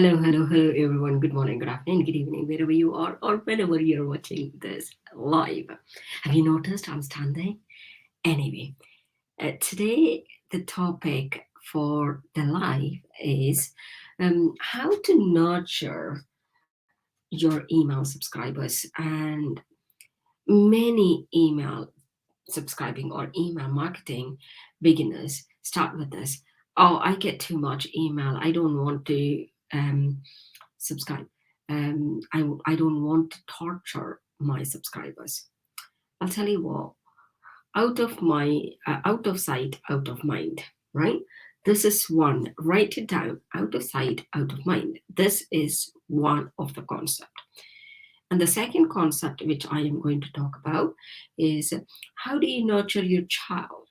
Hello, everyone. Good morning, good afternoon, good evening, wherever you are, or whenever you're watching this live. Have you noticed I'm standing? Anyway, today the topic for the live is how to nurture your email subscribers. And many email subscribing or email marketing beginners start with this. Oh, I get too much email. I don't want to subscribe. I don't want to torture my subscribers. I'll tell you what, out of sight, out of mind, right? This is one, write it down, out of sight, out of mind. This is one of the concept. And the second concept, which I am going to talk about, is how do you nurture your child?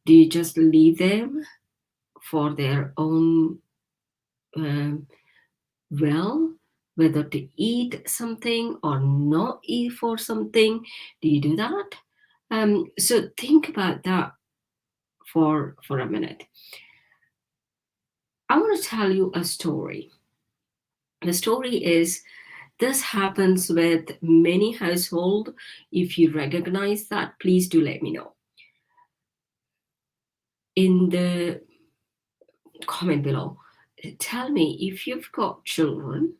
Do you just leave them for their own um, well, whether to eat something or not eat for something? Do you do that? So think about that for a minute. I want to tell you a story. The story is this happens with many households. If you recognize that, please do let me know in the comment below. Tell me, if you've got children,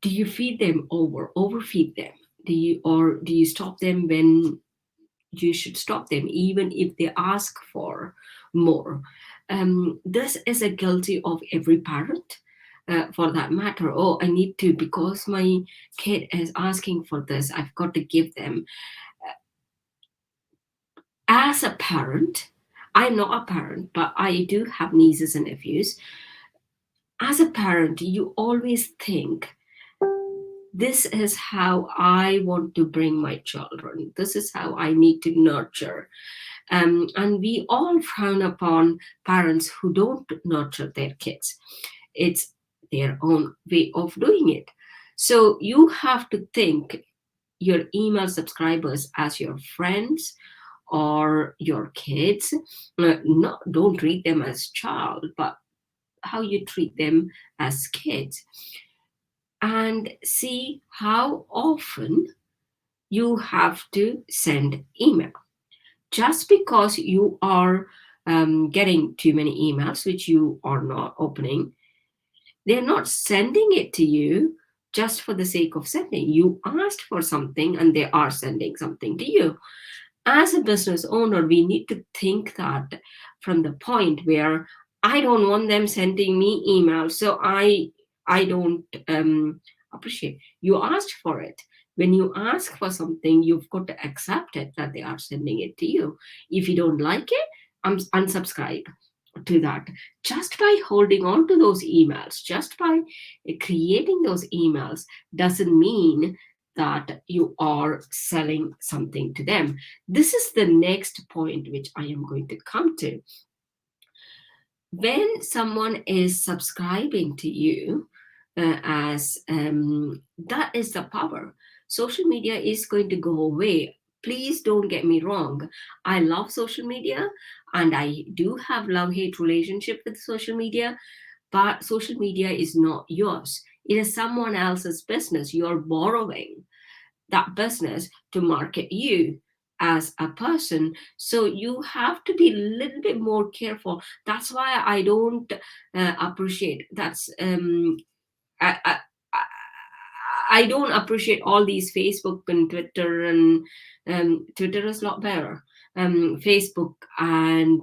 do you feed them overfeed them? Do you stop them when you should stop them, even if they ask for more? This is a guilty of every parent. For that matter, oh, I need to, because my kid is asking for this, I've got to give them. As a parent, I'm not a parent, but I do have nieces and nephews. As a parent, you always think, this is how I want to bring my children. This is how I need to nurture. And we all frown upon parents who don't nurture their kids. It's their own way of doing it. So you have to think your email subscribers as your friends or your kids. Don't treat them as child, but how you treat them as kids. And see how often you have to send email. Just because you are getting too many emails, which you are not opening, they're not sending it to you just for the sake of sending. You asked for something and they are sending something to you. As a business owner, we need to think that from the point where I don't want them sending me emails, so I don't appreciate. You asked for it. When you ask for something, you've got to accept it that they are sending it to you. If you don't like it, unsubscribe to that. Just by holding on to those emails, just by creating those emails, doesn't mean that you are selling something to them. This is the next point which I am going to come to. When someone is subscribing to you, that is the power. Social media is going to go away. Please don't get me wrong. I love social media and I do have love-hate relationship with social media, but social media is not yours. It is someone else's business. You're borrowing that business to market you as a person. So you have to be a little bit more careful. That's why I don't appreciate I, I I don't appreciate all these Facebook and Twitter, and Twitter is a lot better. Facebook and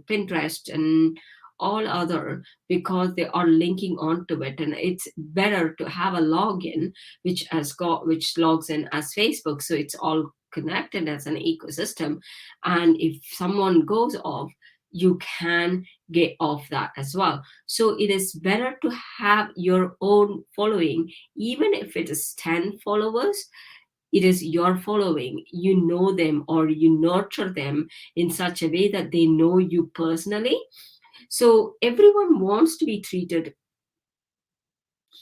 Pinterest and all other, because they are linking onto it, and it's better to have a login which logs in as Facebook, so it's all connected as an ecosystem. And if someone goes off, you can get off that as well. So it is better to have your own following, even if it is 10 followers. It is your following. You know them, or you nurture them in such a way that they know you personally. So everyone wants to be treated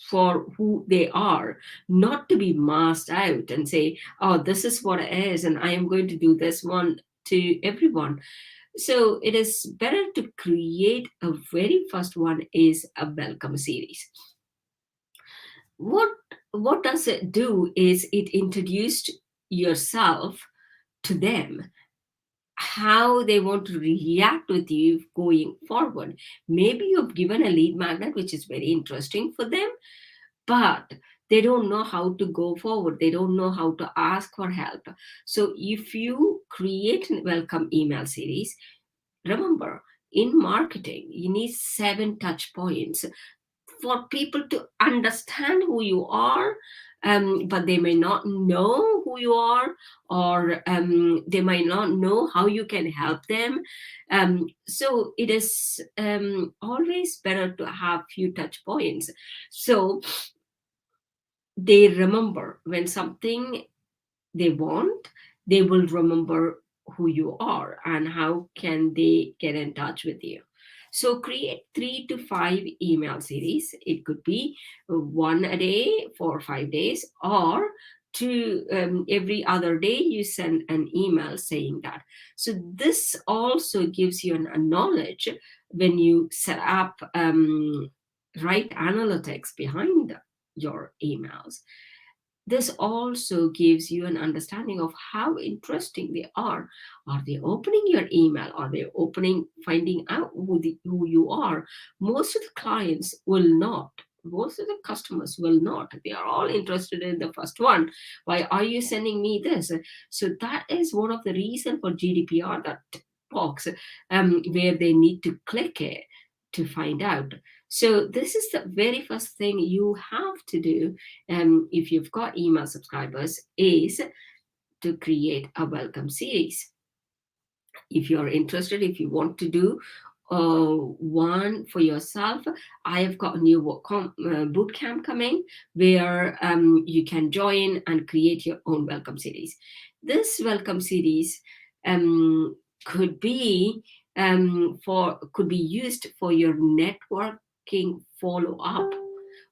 for who they are, not to be masked out and say, oh, this is what it is, and I am going to do this one to everyone. So it is better to create a very first one is a welcome series. What what does it do is it introduced yourself to them, how they want to react with you going forward. Maybe you've given a lead magnet which is very interesting for them, but they don't know how to go forward. They don't know how to ask for help. So if you create a welcome email series, remember, in marketing, you need 7 touch points for people to understand who you are, but they may not know who you are, or they might not know how you can help them. So it is always better to have few touch points. So they remember when something they want, they will remember who you are and how can they get in touch with you. So create 3 to 5 email series. It could be one a day for 5 days, or every other day you send an email saying that. So this also gives you a knowledge when you set up right analytics behind your emails. This also gives you an understanding of how interesting they are. Are they opening your email? Are they opening, finding out who you are? Most of the clients will not. Most of the customers will not. They are all interested in the first one. Why are you sending me this? So that is one of the reasons for GDPR, that box where they need to click it to find out. So this is the very first thing you have to do, if you've got email subscribers, is to create a welcome series. If you're interested, if you want to do one for yourself, I have got a new boot camp coming where you can join and create your own welcome series. This welcome series could be could be used for your networking follow up.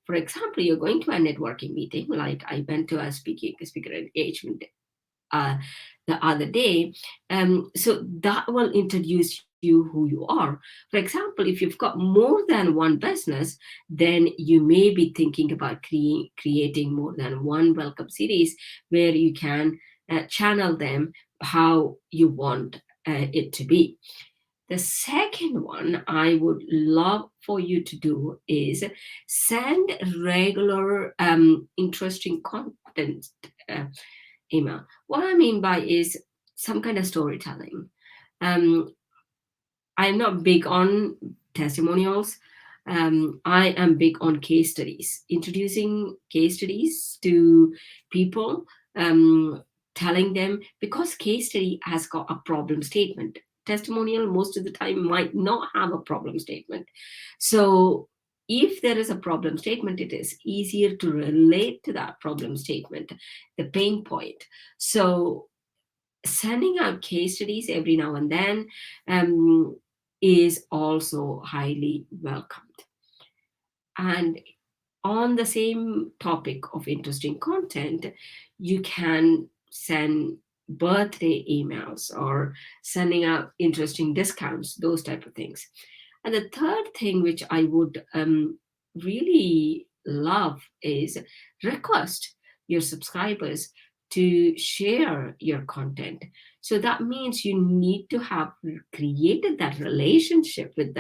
For example, you're going to a networking meeting, like I went to a speaker engagement uh, the other day. So that will introduce you who you are. For example, if you've got more than one business, then you may be thinking about creating more than one welcome series where you can channel them how you want it to be. The second one I would love for you to do is send regular interesting content email. What I mean by is some kind of storytelling. Um, I'm not big on testimonials. I am big on case studies, introducing case studies to people, telling them, because case study has got a problem statement. Testimonial most of the time might not have a problem statement. So if there is a problem statement, it is easier to relate to that problem statement, the pain point. So sending out case studies every now and then is also highly welcomed. And on the same topic of interesting content, you can send birthday emails or sending out interesting discounts, those type of things. And the third thing which I would really love is request your subscribers to share your content. So that means you need to have created that relationship with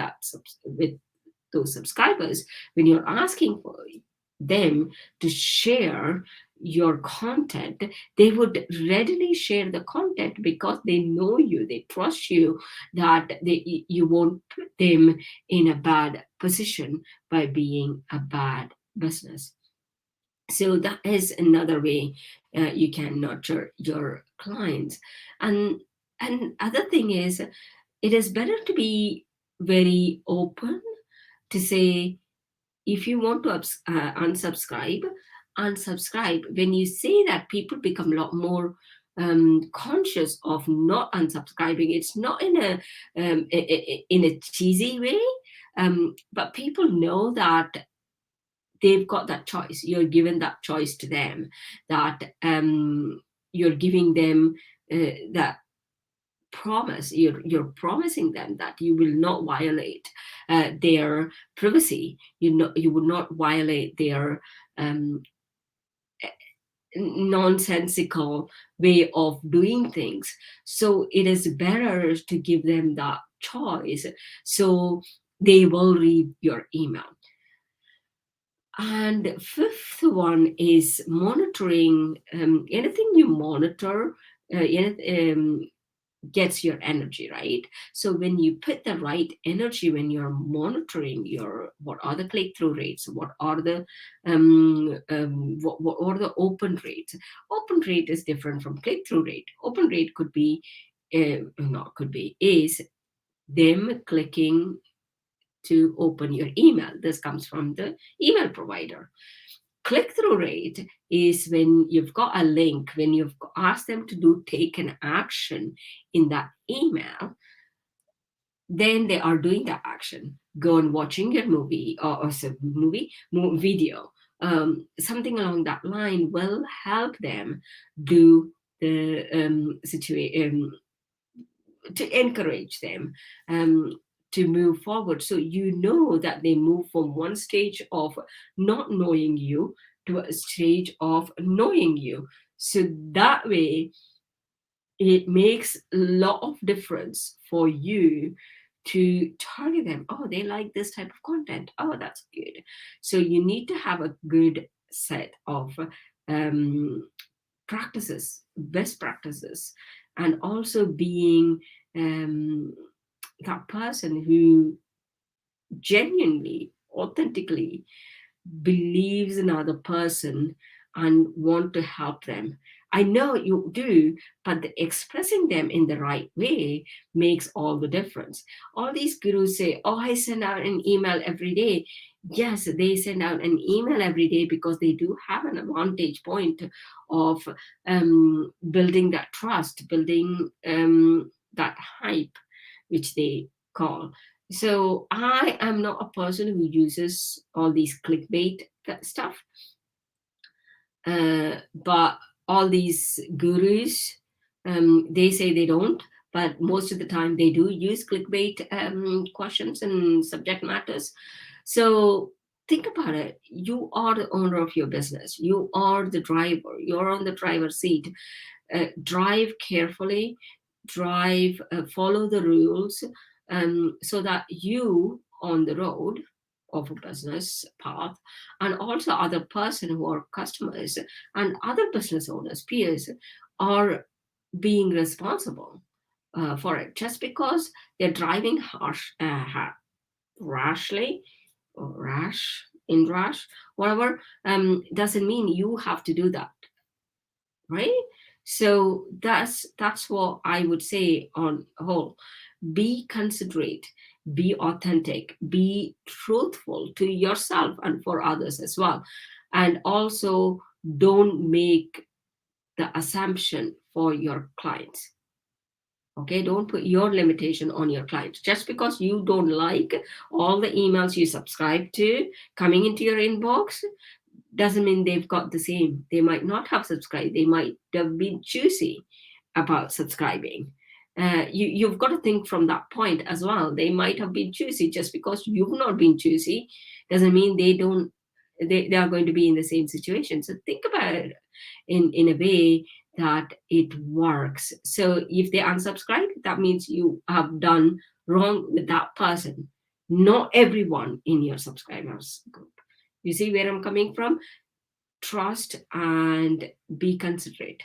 with those subscribers. When you're asking for them to share your content, they would readily share the content because they know you, they trust you, that you won't put them in a bad position by being a bad business. So that is another way you can nurture your clients. And other thing is, it is better to be very open to say, if you want to unsubscribe, unsubscribe. When you say that, people become a lot more conscious of not unsubscribing. It's not in in a cheesy way, but people know that they've got that choice. You're given that choice to them, that you're giving them that promise. You're promising them that you will not violate their privacy. You would not violate their nonsensical way of doing things. So it is better to give them that choice, so they will read your email. And fifth one is monitoring. Anything you monitor gets your energy, right? So when you put the right energy, when you're monitoring what are the click-through rates, what are the what are the open rates. Open rate is different from click-through rate. Open rate could be is them clicking to open your email. This comes from the email provider. Click-through rate is when you've got a link, when you've asked them to take an action in that email, then they are doing that action. Go and watching your movie or video. Something along that line will help them do the situation, to encourage them to move forward. So you know that they move from one stage of not knowing you to a stage of knowing you. So that way, it makes a lot of difference for you to target them. Oh, they like this type of content. Oh, that's good. So you need to have a good set of practices, best practices, and also being that person who genuinely, authentically believes in another person and want to help them. I know you do, but expressing them in the right way makes all the difference. All these gurus say, oh, I send out an email every day. Yes, they send out an email every day because they do have an advantage point of building that trust, building that hype, which they call. So I am not a person who uses all these clickbait stuff. But all these gurus, they say they don't, but most of the time they do use clickbait questions and subject matters. So think about it. You are the owner of your business. You are the driver. You're on the driver's seat. Drive carefully. Drive, follow the rules, so that you on the road of a business path, and also other person who are customers and other business owners, peers, are being responsible for it. Just because they're driving rashly or rash, whatever, doesn't mean you have to do that, right? So that's what I would say on whole. Be considerate, be authentic, be truthful to yourself and for others as well. And also don't make the assumption for your clients. Okay, don't put your limitation on your clients. Just because you don't like all the emails you subscribe to coming into your inbox doesn't mean they've got the same. They might not have subscribed. They might have been choosy about subscribing. You've got to think from that point as well. They might have been choosy. Just because you've not been choosy doesn't mean they are going to be in the same situation. So think about it in a way that it works. So if they unsubscribe, that means you have done wrong with that person, not everyone in your subscribers group. You see where I'm coming from? Trust and be considerate.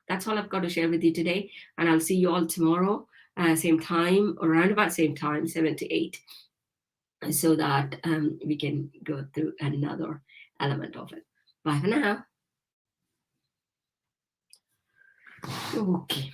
That's all I've got to share with you today. And I'll see you all tomorrow, same time, around about same time, 7 to 8, so that we can go through another element of it. Bye for now. Okay.